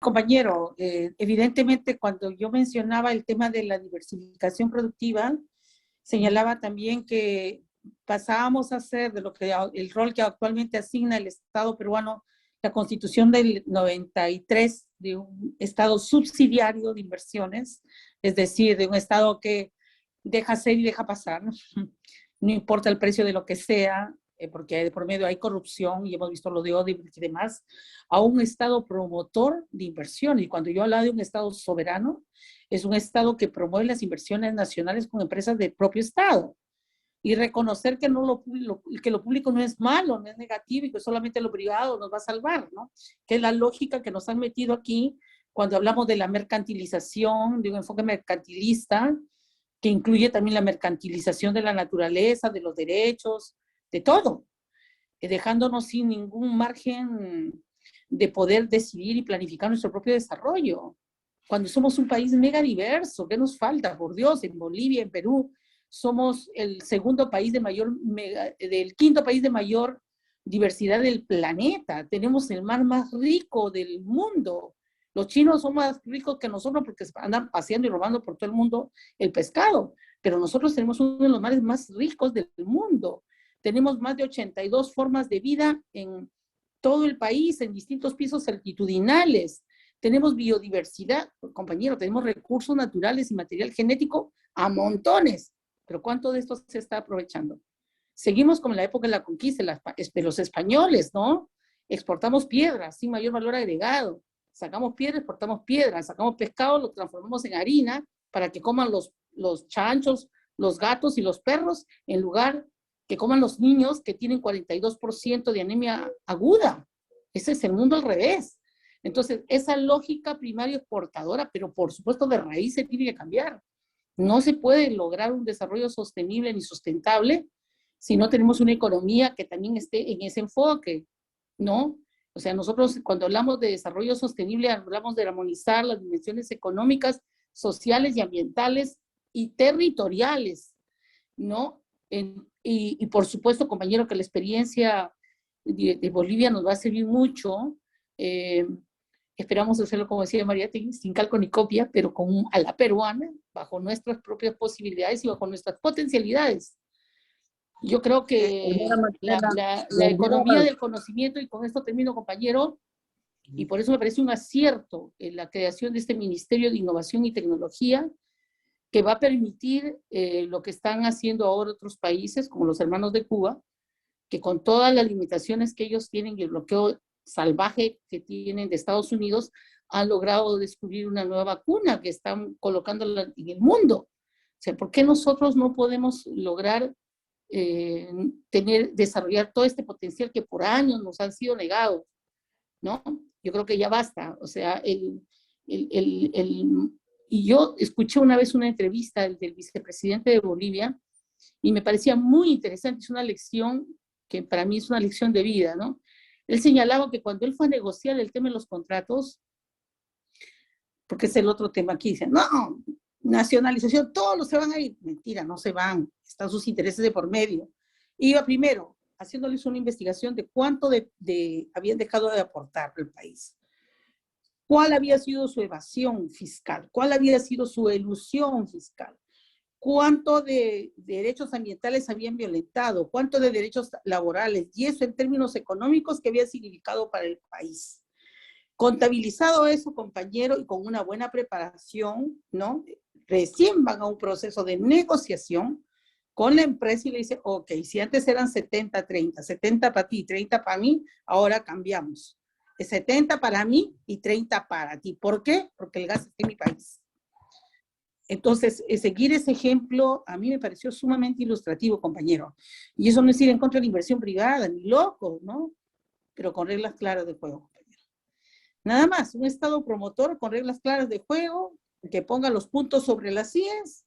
Compañero, evidentemente cuando yo mencionaba el tema de la diversificación productiva, señalaba también que pasábamos a ser de lo que el rol que actualmente asigna el Estado peruano, la Constitución del 93, de un Estado subsidiario de inversiones, es decir, de un Estado que deja ser y deja pasar, no importa el precio de lo que sea, porque de por medio hay corrupción y hemos visto lo de Odebrecht y demás, a un Estado promotor de inversión. Y cuando yo hablaba de un Estado soberano, es un Estado que promueve las inversiones nacionales con empresas del propio Estado. Y reconocer que, que lo público no es malo, no es negativo y que solamente lo privado nos va a salvar, ¿no? Que es la lógica que nos han metido aquí cuando hablamos de la mercantilización, de un enfoque mercantilista, que incluye también la mercantilización de la naturaleza, de los derechos, de todo, dejándonos sin ningún margen de poder decidir y planificar nuestro propio desarrollo. Cuando somos un país mega diverso, ¿qué nos falta? Por Dios, en Bolivia, en Perú, somos el segundo país de mayor, del quinto país de mayor diversidad del planeta. Tenemos el mar más rico del mundo. Los chinos son más ricos que nosotros porque andan paseando y robando por todo el mundo el pescado, pero nosotros tenemos uno de los mares más ricos del mundo. Tenemos más de 82 formas de vida en todo el país, en distintos pisos altitudinales. Tenemos biodiversidad, compañero, tenemos recursos naturales y material genético a montones, pero ¿cuánto de esto se está aprovechando? Seguimos como en la época de la conquista, los españoles, ¿no? Exportamos piedras sin mayor valor agregado, sacamos piedras, exportamos piedras, sacamos pescado, lo transformamos en harina para que coman los chanchos, los gatos y los perros, en lugar que coman los niños que tienen 42% de anemia aguda. Ese es el mundo al revés. Entonces, esa lógica primaria exportadora, pero por supuesto de raíz se tiene que cambiar. No se puede lograr un desarrollo sostenible ni sustentable si no tenemos una economía que también esté en ese enfoque, ¿no? O sea, nosotros cuando hablamos de desarrollo sostenible hablamos de armonizar las dimensiones económicas, sociales y ambientales y territoriales, ¿no? Y por supuesto, compañero, que la experiencia de Bolivia nos va a servir mucho. Esperamos hacerlo, como decía María, sin calco ni copia, pero a la peruana, bajo nuestras propias posibilidades y bajo nuestras potencialidades. Yo creo que la economía del conocimiento, y con esto termino, compañero, y por eso me parece un acierto en la creación de este Ministerio de Innovación y Tecnología, que va a permitir lo que están haciendo ahora otros países, como los hermanos de Cuba, que con todas las limitaciones que ellos tienen y el bloqueo salvaje que tienen de Estados Unidos, han logrado descubrir una nueva vacuna que están colocándola en el mundo. O sea, ¿por qué nosotros no podemos lograr desarrollar todo este potencial que por años nos han sido negados, ¿no? Yo creo que ya basta. O sea, y yo escuché una vez una entrevista del vicepresidente de Bolivia y me parecía muy interesante, es una lección que para mí es una lección de vida, ¿no? Él señalaba que cuando él fue a negociar el tema de los contratos, porque es el otro tema aquí, dice, no, nacionalización, todos los se van a ir. Mentira, no se van, están sus intereses de por medio. Iba primero haciéndoles una investigación de cuánto habían dejado de aportar al país. ¿Cuál había sido su evasión fiscal? ¿Cuál había sido su elusión fiscal? ¿Cuánto de derechos ambientales habían violentado? ¿Cuánto de derechos laborales? Y eso en términos económicos, ¿qué había significado para el país? Contabilizado eso, compañero, y con una buena preparación, ¿no? Recién van a un proceso de negociación con la empresa y le dice, ok, si antes eran 70-30, 70 para ti, 30 para mí, ahora cambiamos. Es 70 para mí y 30 para ti. ¿Por qué? Porque el gas está en mi país. Entonces, seguir ese ejemplo a mí me pareció sumamente ilustrativo, compañero. Y eso no es ir en contra de la inversión privada, ni loco, ¿no? Pero con reglas claras de juego, compañero. Nada más, un Estado promotor con reglas claras de juego, que ponga los puntos sobre las IES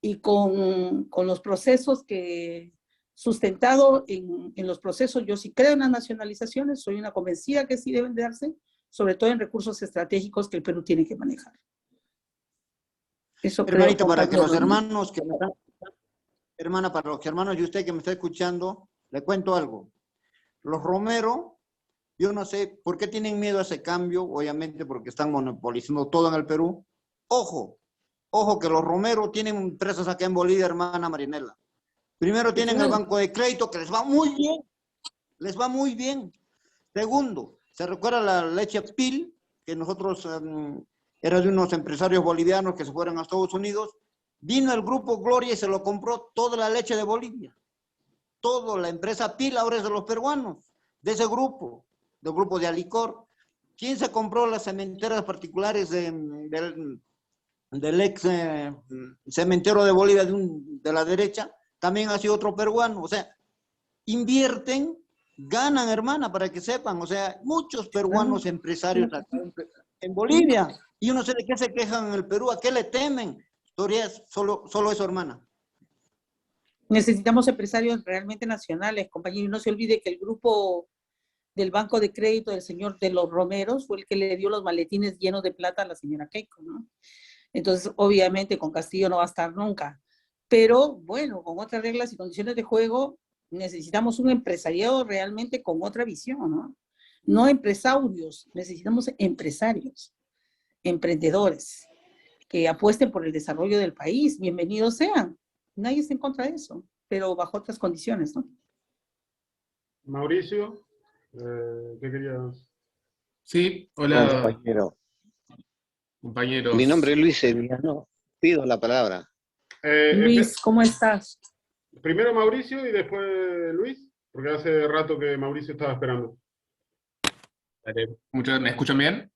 y con los procesos que, sustentado en los procesos, yo sí creo en las nacionalizaciones, soy una convencida que sí deben de darse, sobre todo en recursos estratégicos que el Perú tiene que manejar. Eso Hermanito, creo, para que los hermanos que me están, hermana, para los hermanos y usted que me está escuchando, le cuento algo. Los Romero Yo no sé por qué tienen miedo a ese cambio, obviamente porque están monopolizando todo en el Perú. Ojo, ojo que los Romero tienen empresas acá en Bolivia, hermana Marinela. Primero tienen el banco de crédito que les va muy bien, les va muy bien. Segundo, ¿se recuerda la leche PIL? Que nosotros, era de unos empresarios bolivianos que se fueron a Estados Unidos. Vino el grupo Gloria y se lo compró toda la leche de Bolivia. Todo, la empresa PIL ahora es de los peruanos, de ese grupo, del grupo de Alicor. ¿Quién se compró las cementeras particulares del ex cementero de Bolivia de la derecha? También ha sido otro peruano. O sea, invierten, ganan, hermana, para que sepan. O sea, muchos peruanos empresarios acá en Bolivia. Y yo no sé de qué se quejan en el Perú, a qué le temen. Solo eso, hermana. Necesitamos empresarios realmente nacionales, compañero. Y no se olvide que el grupo del Banco de Crédito del señor de los Romeros fue el que le dio los maletines llenos de plata a la señora Keiko, ¿no? Entonces, obviamente, con Castillo no va a estar nunca. Pero, bueno, con otras reglas y condiciones de juego, necesitamos un empresariado realmente con otra visión, ¿no? No empresarios, necesitamos empresarios, emprendedores, que apuesten por el desarrollo del país. Bienvenidos sean. Nadie está en contra de eso, pero bajo otras condiciones, ¿no? Mauricio, ¿qué querías? Sí, hola, Compañero, compañeros. mi nombre es Luis Sevillano. Pido la palabra. Luis, ¿cómo estás? Primero Mauricio y después Luis, porque hace rato que Mauricio estaba esperando. ¿Me escuchan bien?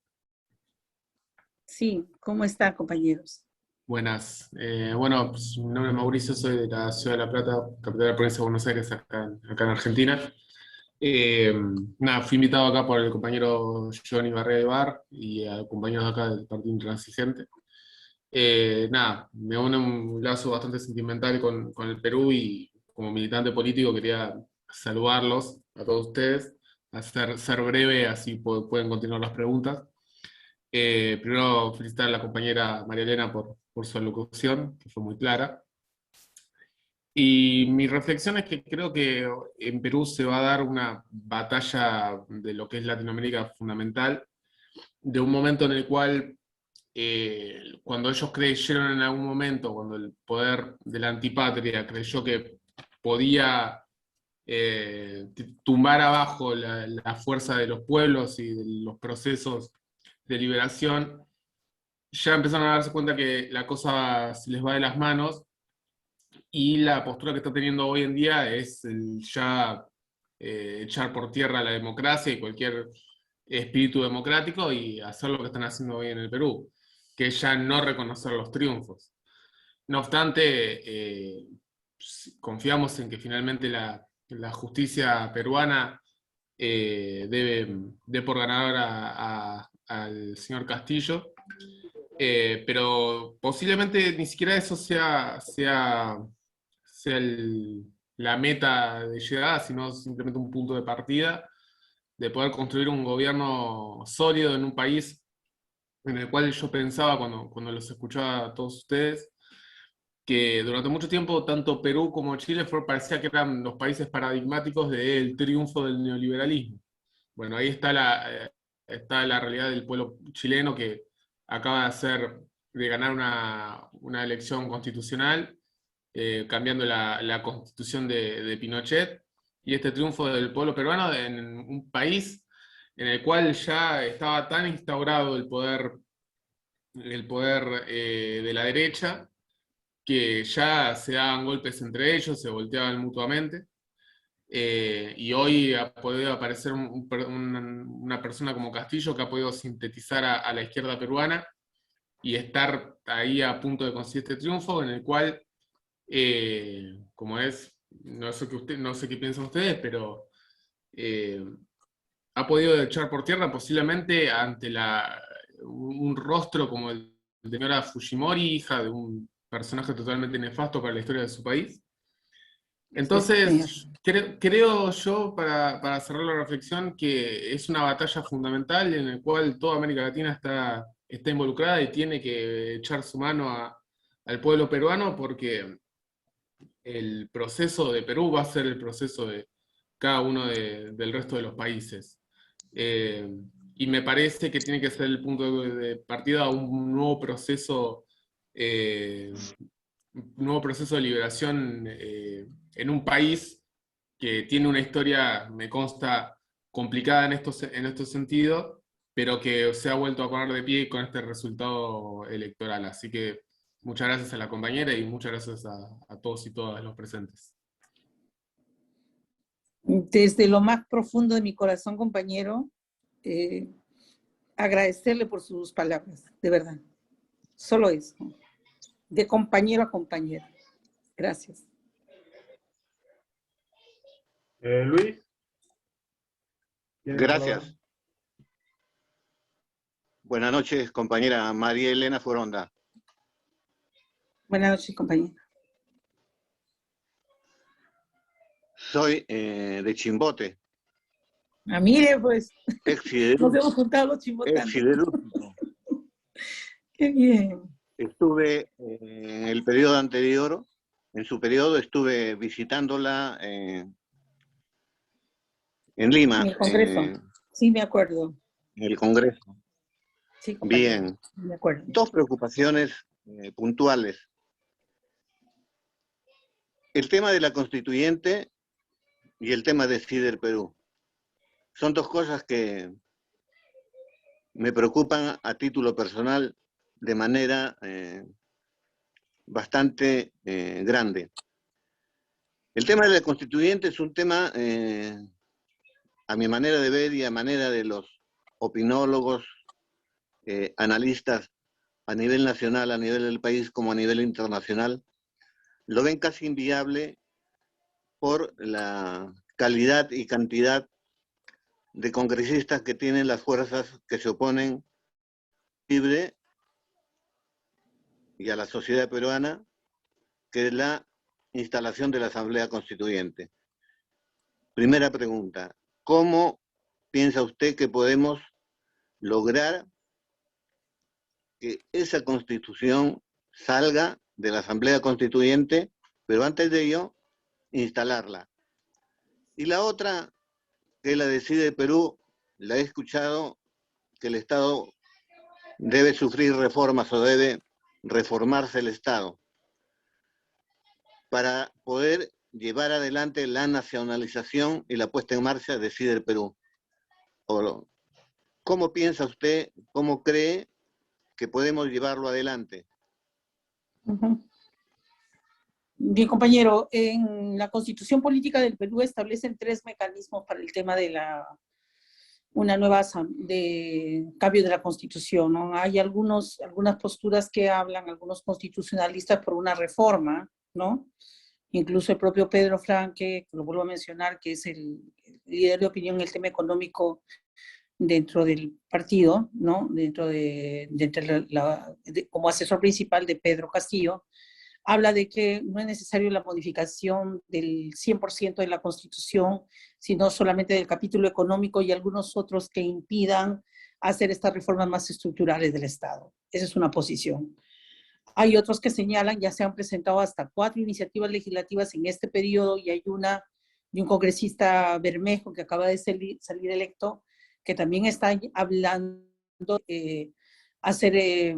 Sí, ¿cómo están, compañeros? Buenas. Bueno, pues, mi nombre es Mauricio, soy de la ciudad de La Plata, capital de la provincia de Buenos Aires, acá en Argentina. Nada, fui invitado acá por el compañero Johnny Barrera de Bar y a compañeros acá del Partido Intransigente. Nada, me une un lazo bastante sentimental con el Perú y como militante político quería saludarlos a todos ustedes, ser breve, así pueden continuar las preguntas. Primero felicitar a la compañera María Elena por su alocución, que fue muy clara. Y mi reflexión es que creo que en Perú se va a dar una batalla de lo que es Latinoamérica fundamental, de un momento en el cual cuando ellos creyeron en algún momento, cuando el poder de la antipatria creyó que podía tumbar abajo la fuerza de los pueblos y de los procesos de liberación, ya empezaron a darse cuenta que la cosa se les va de las manos y la postura que está teniendo hoy en día es ya echar por tierra la democracia y cualquier espíritu democrático y hacer lo que están haciendo hoy en el Perú, que es ya no reconocer los triunfos. No obstante, confiamos en que finalmente la justicia peruana dé por ganador al señor Castillo, pero posiblemente ni siquiera eso sea la meta de llegada, sino simplemente un punto de partida de poder construir un gobierno sólido en un país en el cual yo pensaba cuando los escuchaba a todos ustedes, que durante mucho tiempo tanto Perú como Chile parecía que eran los países paradigmáticos del triunfo del neoliberalismo. Bueno, ahí está la realidad del pueblo chileno que acaba de ganar una elección constitucional, cambiando la constitución de Pinochet, y este triunfo del pueblo peruano en un país en el cual ya estaba tan instaurado el poder de la derecha, que ya se daban golpes entre ellos, se volteaban mutuamente, y hoy ha podido aparecer una persona como Castillo que ha podido sintetizar a la izquierda peruana y estar ahí a punto de conseguir este triunfo en el cual, como es, no sé qué piensan ustedes, pero ha podido echar por tierra posiblemente ante un rostro como el de la señora Fujimori, hija de un personaje totalmente nefasto para la historia de su país. Entonces, creo yo, para cerrar la reflexión, que es una batalla fundamental en la cual toda América Latina está involucrada y tiene que echar su mano al pueblo peruano, porque el proceso de Perú va a ser el proceso de cada uno del resto de los países. Y me parece que tiene que ser el punto de partida a un nuevo proceso de liberación en un país que tiene una historia, me consta, complicada en estos sentidos, pero que se ha vuelto a poner de pie con este resultado electoral. Así que muchas gracias a la compañera y muchas gracias a todos y todas los presentes. Desde lo más profundo de mi corazón, compañero, agradecerle por sus palabras, de verdad. Solo eso. De compañero a compañero. Gracias. Luis. Gracias. Buenas noches, compañera María Elena Foronda. Buenas noches, compañero. Soy de Chimbote. Ah, mire, pues, Ex-siderúrgico. nos hemos juntado los chimbotanos. Ex-siderúrgico. Qué bien. Estuve en el periodo anterior, en su periodo estuve visitándola en Lima. En el Congreso. Sí, me acuerdo. En el Congreso. Sí, compañero. Bien. Me acuerdo. Dos preocupaciones puntuales. El tema de la constituyente y el tema de Sider Perú. Son dos cosas que me preocupan a título personal de manera bastante grande. El tema de la constituyente es un tema, a mi manera de ver y a manera de los opinólogos, analistas a nivel nacional, a nivel del país como a nivel internacional, lo ven casi inviable por la calidad y cantidad de congresistas que tienen las fuerzas que se oponen libre y a la sociedad peruana, que es la instalación de la Asamblea Constituyente. Primera pregunta, ¿cómo piensa usted que podemos lograr que esa Constitución salga de la Asamblea Constituyente, pero antes de ello, instalarla? Y la otra, que la decide Perú, la he escuchado, que el Estado debe sufrir reformas o debe reformarse el Estado para poder llevar adelante la nacionalización y la puesta en marcha de Sider Perú. ¿Cómo piensa usted, cómo cree que podemos llevarlo adelante? Bien, compañero, en la Constitución Política del Perú establecen 3 mecanismos para el tema de una nueva de cambio de la Constitución, ¿no? Hay algunas posturas que hablan, algunos constitucionalistas, por una reforma, ¿no? Incluso el propio Pedro Franque, lo vuelvo a mencionar, que es el líder de opinión en el tema económico dentro del partido, ¿no? Como asesor principal de Pedro Castillo, habla de que no es necesario la modificación del 100% de la Constitución, sino solamente del capítulo económico y algunos otros que impidan hacer estas reformas más estructurales del Estado. Esa es una posición. Hay otros que señalan, ya se han presentado hasta 4 iniciativas legislativas en este periodo, y hay una de un congresista Bermejo que acaba de salir electo, que también está hablando de hacer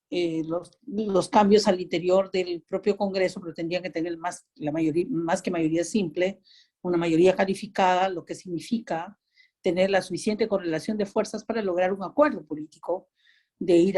los cambios al interior del propio Congreso, pero tendrían que tener más que mayoría simple, una mayoría calificada, lo que significa tener la suficiente correlación de fuerzas para lograr un acuerdo político de ir